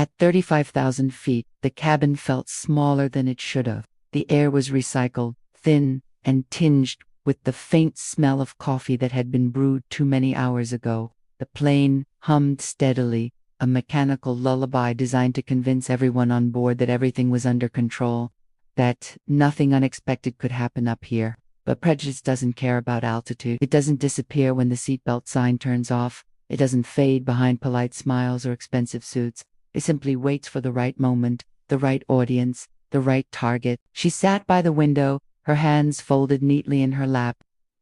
At 35,000 feet, the cabin felt smaller than it should have. The air was recycled, thin, and tinged with the faint smell of coffee that had been brewed too many hours ago. The plane hummed steadily, a mechanical lullaby designed to convince everyone on board that everything was under control, that nothing unexpected could happen up here. But prejudice doesn't care about altitude. It doesn't disappear when the seatbelt sign turns off. It doesn't fade behind polite smiles or expensive suits. It simply waits for the right moment, the right audience, the right target. She sat by the window, her hands folded neatly in her lap.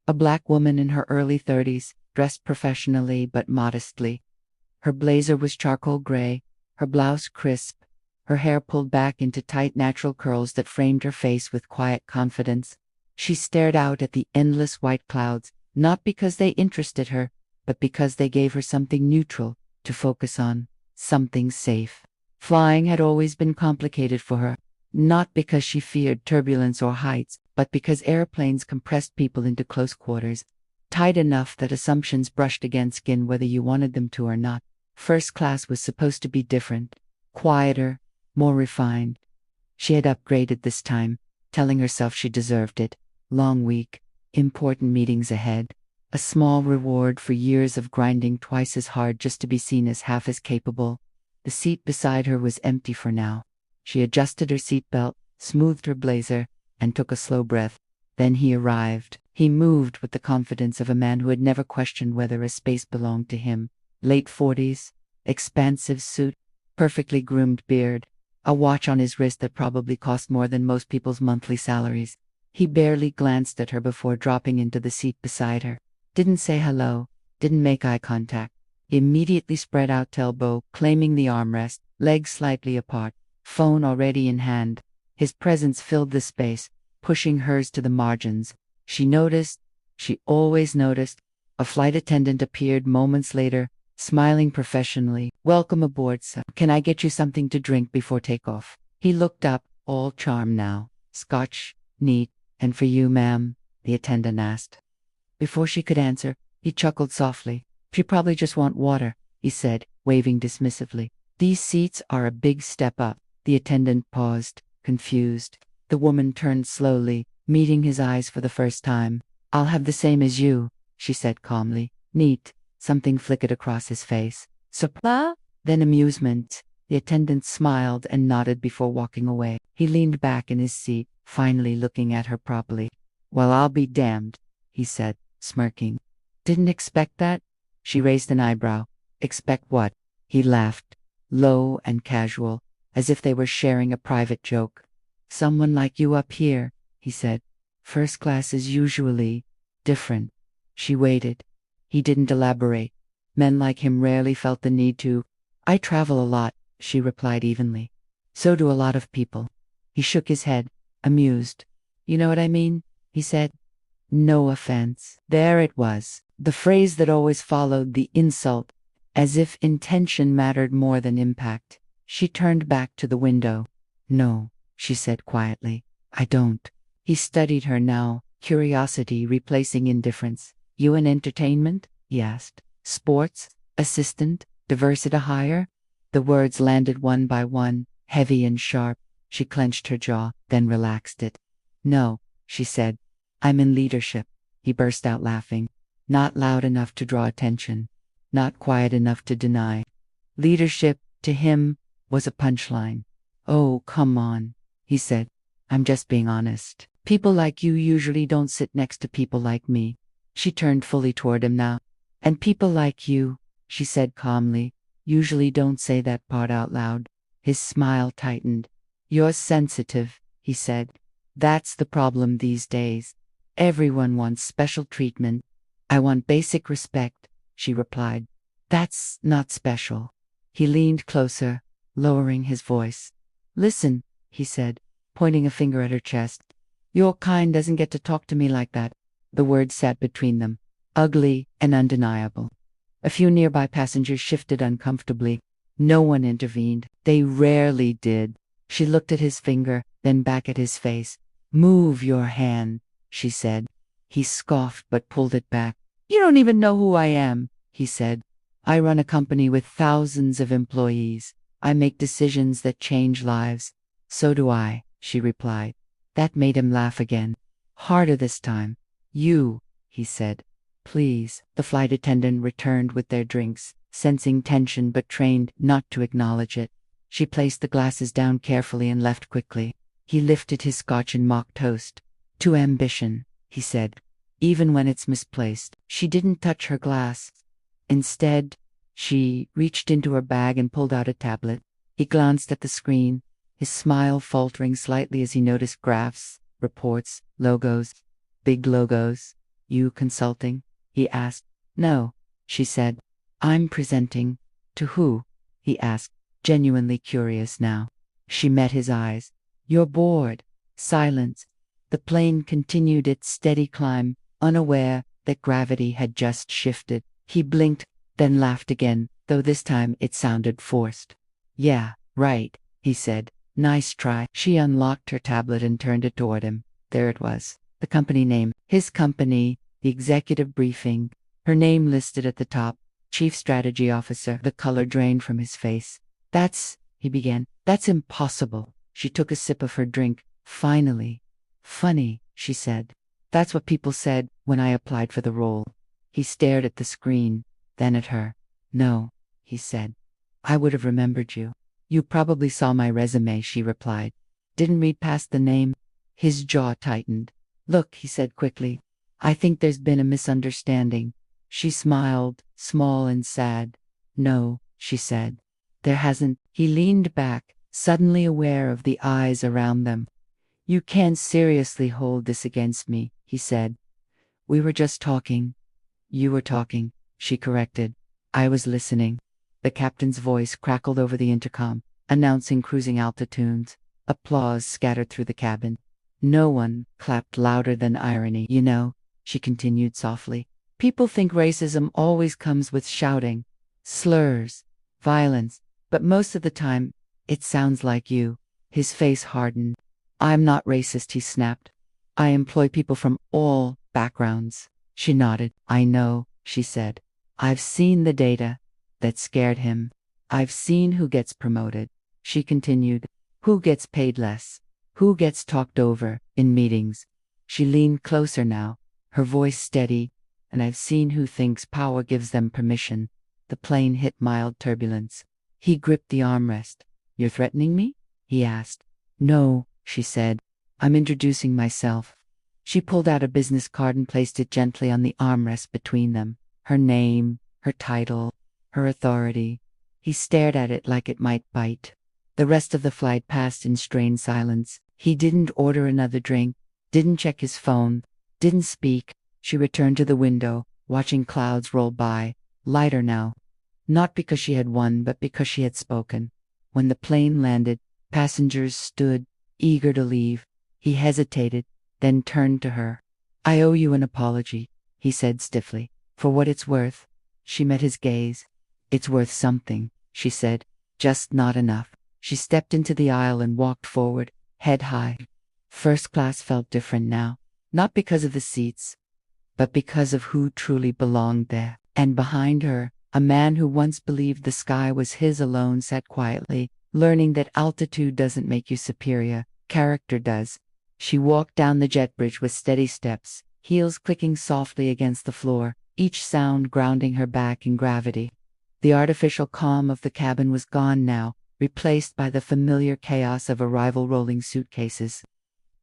A black woman in her early 30s, dressed professionally but modestly. Her blazer was charcoal gray, her blouse crisp, her hair pulled back into tight natural curls that framed her face with quiet confidence. She stared out at the endless white clouds, not because they interested her, but because they gave her something neutral to focus on, something safe. Flying had always been complicated for her, not because she feared turbulence or heights, but because airplanes compressed people into close quarters, tight enough that assumptions brushed against skin whether you wanted them to or not. First class was supposed to be different, quieter, more refined. She had upgraded this time, telling herself she deserved it. Long week, important meetings ahead, a small reward for years of grinding twice as hard just to be seen as half as capable. The seat beside her was empty for now. She adjusted her seatbelt, smoothed her blazer, and took a slow breath. Then he arrived. He moved with the confidence of a man who had never questioned whether a space belonged to him. Late 40s, expansive suit, perfectly groomed beard, a watch on his wrist that probably cost more than most people's monthly salaries. He barely glanced at her before dropping into the seat beside her. Didn't say hello, didn't make eye contact. He immediately spread out to elbow, claiming the armrest, legs slightly apart, phone already in hand. His presence filled the space, pushing hers to the margins. She noticed, she always noticed. A flight attendant appeared moments later, smiling professionally. "Welcome aboard, sir. Can I get you something to drink before takeoff?" He looked up, all charm now. "Scotch, neat. And for you, ma'am?" the attendant asked. Before she could answer, he chuckled softly. "You probably just want water," he said, waving dismissively. "These seats are a big step up." The attendant paused, confused. The woman turned slowly, meeting his eyes for the first time. "I'll have the same as you," she said calmly. "Neat." Something flickered across his face. "Surprise?" Then amusement. The attendant smiled and nodded before walking away. He leaned back in his seat, finally looking at her properly. "Well, I'll be damned," he said, smirking. "Didn't expect that?" She raised an eyebrow. "Expect what?" He laughed, low and casual, as if they were sharing a private joke. "Someone like you up here," he said. "First class is usually different." She waited. He didn't elaborate. Men like him rarely felt the need to. "I travel a lot," she replied evenly. "So do a lot of people." He shook his head, amused. "You know what I mean?" he said. "No offense." There it was, the phrase that always followed the insult, as if intention mattered more than impact. She turned back to the window. "No," she said quietly. "I don't." He studied her now, curiosity replacing indifference. "You in entertainment?" he asked. "Sports? Assistant? Diversity hire?" The words landed one by one, heavy and sharp. She clenched her jaw, then relaxed it. "No," she said. "I'm in leadership." He burst out laughing. Not loud enough to draw attention. Not quiet enough to deny. Leadership, to him, was a punchline. "Oh, come on," he said. "I'm just being honest. People like you usually don't sit next to people like me." She turned fully toward him now. "And people like you," she said calmly, "usually don't say that part out loud." His smile tightened. "You're sensitive," he said. "That's the problem these days. Everyone wants special treatment." "I want basic respect," she replied. "That's not special." He leaned closer, lowering his voice. "Listen," he said, pointing a finger at her chest. "Your kind doesn't get to talk to me like that." The words sat between them, ugly and undeniable. A few nearby passengers shifted uncomfortably. No one intervened. They rarely did. She looked at his finger, then back at his face. "Move your hand," she said. He scoffed but pulled it back. "You don't even know who I am," he said. "I run a company with thousands of employees. I make decisions that change lives. So do I, she replied. That made him laugh again. Harder this time. You, he said. Please. The flight attendant returned with their drinks, sensing tension but trained not to acknowledge it. She placed the glasses down carefully and left quickly. He lifted his scotch and mock toast. To ambition, he said. Even when it's misplaced. She didn't touch her glass. Instead, she reached into her bag and pulled out a tablet. He glanced at the screen, his smile faltering slightly as he noticed graphs, reports, logos, big logos. You consulting? He asked. No, she said. I'm presenting. To who? He asked, genuinely curious now. She met his eyes. You're bored. Silence. The plane continued its steady climb, unaware that gravity had just shifted. He blinked, then laughed again, though this time it sounded forced. Yeah, right, he said. Nice try. She unlocked her tablet and turned it toward him. There it was. The company name. His company, the executive briefing. Her name listed at the top. Chief Strategy Officer. The color drained from his face. He began. That's impossible. She took a sip of her drink. Finally. Funny, she said. That's what people said when I applied for the role. He stared at the screen, then at her. No, he said. I would have remembered you. You probably saw my resume, she replied. Didn't read past the name. His jaw tightened. Look, he said quickly. I think there's been a misunderstanding. She smiled, small and sad. No, she said. There hasn't. He leaned back, suddenly aware of the eyes around them. You can't seriously hold this against me, he said. We were just talking. You were talking, she corrected. I was listening. The captain's voice crackled over the intercom, announcing cruising altitudes. Applause scattered through the cabin. No one clapped louder than irony. You know, she continued softly, people think racism always comes with shouting, slurs, violence, but most of the time, it sounds like you. His face hardened. I'm not racist, he snapped. I employ people from all backgrounds. She nodded. I know, she said. I've seen the data. That scared him. I've seen who gets promoted. She continued. Who gets paid less? Who gets talked over in meetings? She leaned closer now, her voice steady. And I've seen who thinks power gives them permission. The plane hit mild turbulence. He gripped the armrest. You're threatening me? He asked. No, she said. I'm introducing myself. She pulled out a business card and placed it gently on the armrest between them. Her name, her title, her authority. He stared at it like it might bite. The rest of the flight passed in strained silence. He didn't order another drink, didn't check his phone, didn't speak. She returned to the window, watching clouds roll by, lighter now. Not because she had won, but because she had spoken. When the plane landed, passengers stood, eager to leave. He hesitated, then turned to her. I owe you an apology, he said stiffly. For what it's worth. She met his gaze. It's worth something, she said. Just not enough. She stepped into the aisle and walked forward, head high. First class felt different now, not because of the seats, but because of who truly belonged there. And behind her, a man who once believed the sky was his alone sat quietly, learning that altitude doesn't make you superior, character does. She walked down the jet bridge with steady steps, heels clicking softly against the floor, each sound grounding her back in gravity. The artificial calm of the cabin was gone now, replaced by the familiar chaos of arrival rolling suitcases.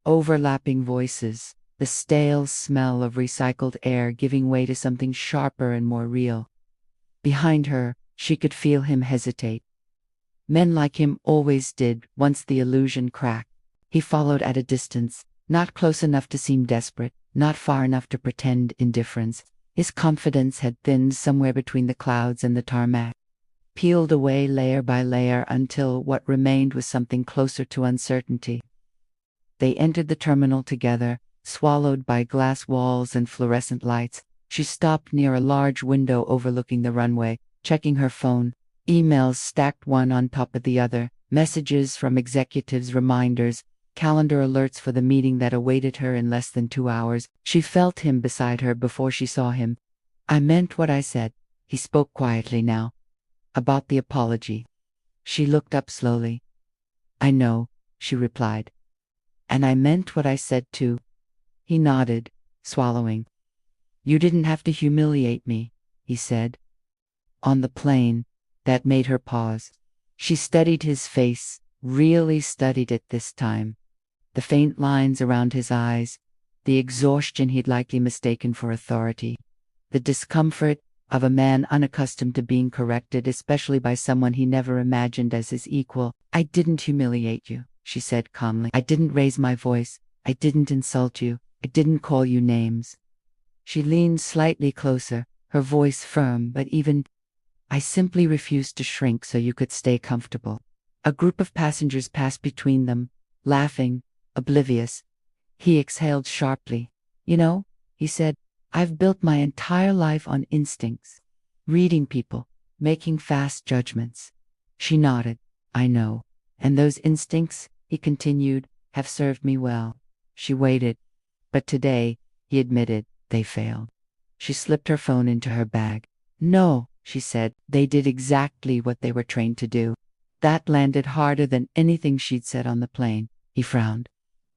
Overlapping voices, the stale smell of recycled air giving way to something sharper and more real. Behind her, she could feel him hesitate. Men like him always did, once the illusion cracked. He followed at a distance, not close enough to seem desperate, not far enough to pretend indifference. His confidence had thinned somewhere between the clouds and the tarmac, peeled away layer by layer until what remained was something closer to uncertainty. They entered the terminal together, swallowed by glass walls and fluorescent lights. She stopped near a large window overlooking the runway, checking her phone. Emails stacked one on top of the other, messages from executives, reminders, calendar alerts for the meeting that awaited her in less than 2 hours. She felt him beside her before she saw him. I meant what I said. He spoke quietly now. About the apology. She looked up slowly. I know, she replied. And I meant what I said too. He nodded, swallowing. You didn't have to humiliate me, he said. On the plane, that made her pause. She studied his face, really studied it this time. The faint lines around his eyes, the exhaustion he'd likely mistaken for authority, the discomfort of a man unaccustomed to being corrected, especially by someone he never imagined as his equal. I didn't humiliate you, she said calmly. I didn't raise my voice. I didn't insult you. I didn't call you names. She leaned slightly closer, her voice firm, but even. I simply refused to shrink so you could stay comfortable. A group of passengers passed between them, laughing, oblivious. He exhaled sharply. You know, he said, I've built my entire life on instincts. Reading people, making fast judgments. She nodded. I know. And those instincts, he continued, have served me well. She waited. But today, he admitted, they failed. She slipped her phone into her bag. No, she said, they did exactly what they were trained to do. That landed harder than anything she'd said on the plane. He frowned.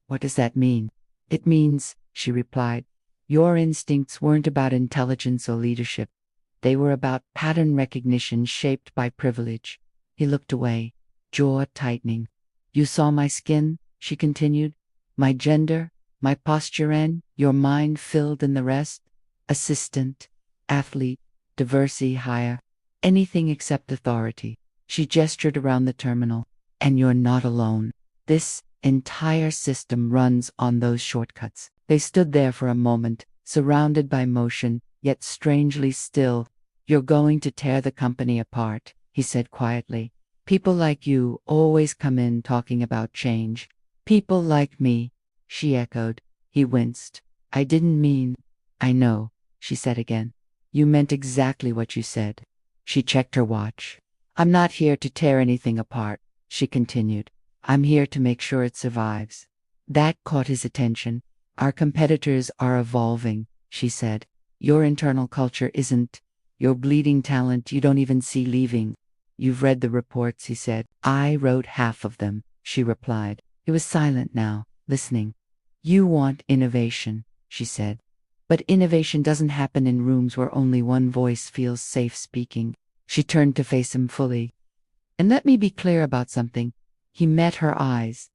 What does that mean? It means, she replied, your instincts weren't about intelligence or leadership. They were about pattern recognition shaped by privilege. He looked away, jaw tightening. You saw my skin, she continued, my gender, my posture, and your mind filled in the rest. Assistant, athlete, diversity hire, anything except authority. She gestured around the terminal. And you're not alone. This entire system runs on those shortcuts. They stood there for a moment, surrounded by motion, yet strangely still. You're going to tear the company apart, he said quietly. People like you always come in talking about change. People like me, she echoed. He winced. I didn't mean. I know, she said again. You meant exactly what you said. She checked her watch. I'm not here to tear anything apart, she continued. I'm here to make sure it survives. That caught his attention. Our competitors are evolving, she said. Your internal culture isn't. Your bleeding talent you don't even see leaving. You've read the reports, he said. I wrote half of them, she replied. He was silent now, listening. You want innovation, she said. But innovation doesn't happen in rooms where only one voice feels safe speaking. She turned to face him fully. And let me be clear about something. He met her eyes.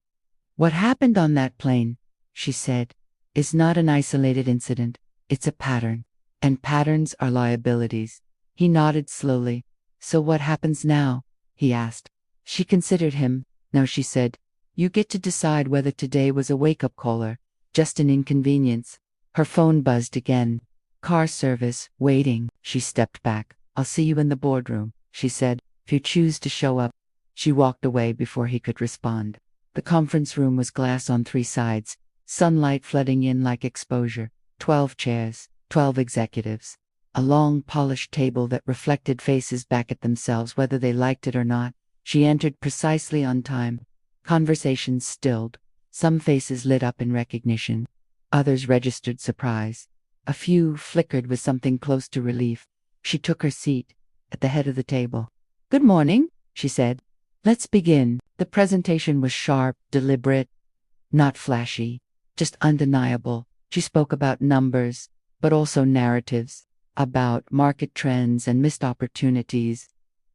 What happened on that plane, she said, is not an isolated incident. It's a pattern. And patterns are liabilities. He nodded slowly. So what happens now? He asked. She considered him. Now she said, you get to decide whether today was a wake-up call or just an inconvenience. Her phone buzzed again. Car service, waiting. She stepped back. I'll see you in the boardroom, she said. If you choose to show up. She walked away before he could respond. The conference room was glass on 3 sides, sunlight flooding in like exposure. 12 chairs, 12 executives. A long polished table that reflected faces back at themselves whether they liked it or not. She entered precisely on time. Conversations stilled. Some faces lit up in recognition. Others registered surprise. A few flickered with something close to relief. She took her seat at the head of the table. Good morning, she said. Let's begin. The presentation was sharp, deliberate, not flashy, just undeniable. She spoke about numbers, but also narratives, about market trends and missed opportunities,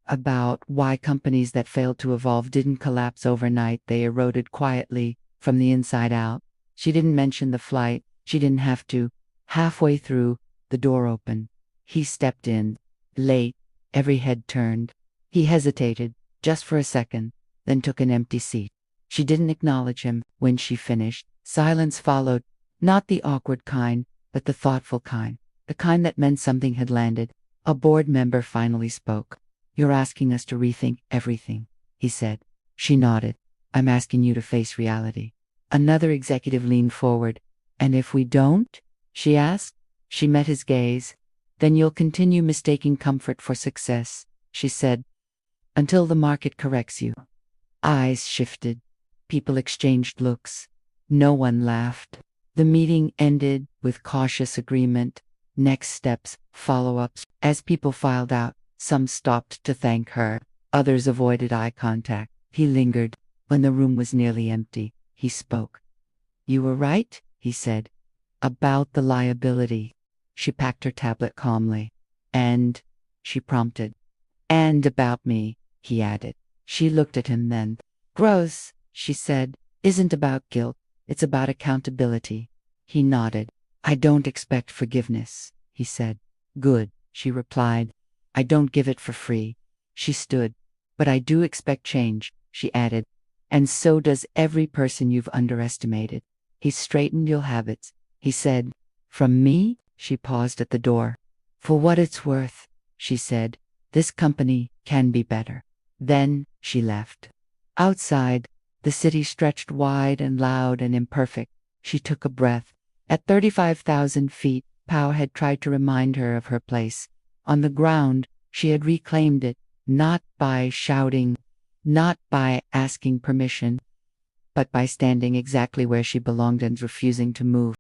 about why companies that failed to evolve didn't collapse overnight, they eroded quietly from the inside out. She didn't mention the flight. She didn't have to. Halfway through, the door opened. He stepped in, late, every head turned. He hesitated, just for a second, then took an empty seat. She didn't acknowledge him. When she finished, silence followed, not the awkward kind, but the thoughtful kind, the kind that meant something had landed. A board member finally spoke. You're asking us to rethink everything, he said. She nodded. I'm asking you to face reality. Another executive leaned forward. And if we don't? She asked. She met his gaze. Then you'll continue mistaking comfort for success, she said, until the market corrects you. Eyes shifted. People exchanged looks. No one laughed. The meeting ended with cautious agreement. Next steps, follow-ups. As people filed out, some stopped to thank her. Others avoided eye contact. He lingered. When the room was nearly empty, he spoke. "You were right," he said, "about the liability." She packed her tablet calmly. "And?" she prompted. "And about me," he added. She looked at him then. "Growth," she said, "isn't about guilt. It's about accountability." He nodded. "I don't expect forgiveness," he said. "Good," she replied. "I don't give it for free." She stood. "But I do expect change," she added. "And so does every person you've underestimated." He straightened. "You'll have it," he said. "From me?" She paused at the door. "For what it's worth," she said, "this company can be better." Then she left. Outside, the city stretched wide and loud and imperfect. She took a breath. At 35,000 feet, Pow had tried to remind her of her place. On the ground, she had reclaimed it, not by shouting, not by asking permission, but by standing exactly where she belonged and refusing to move.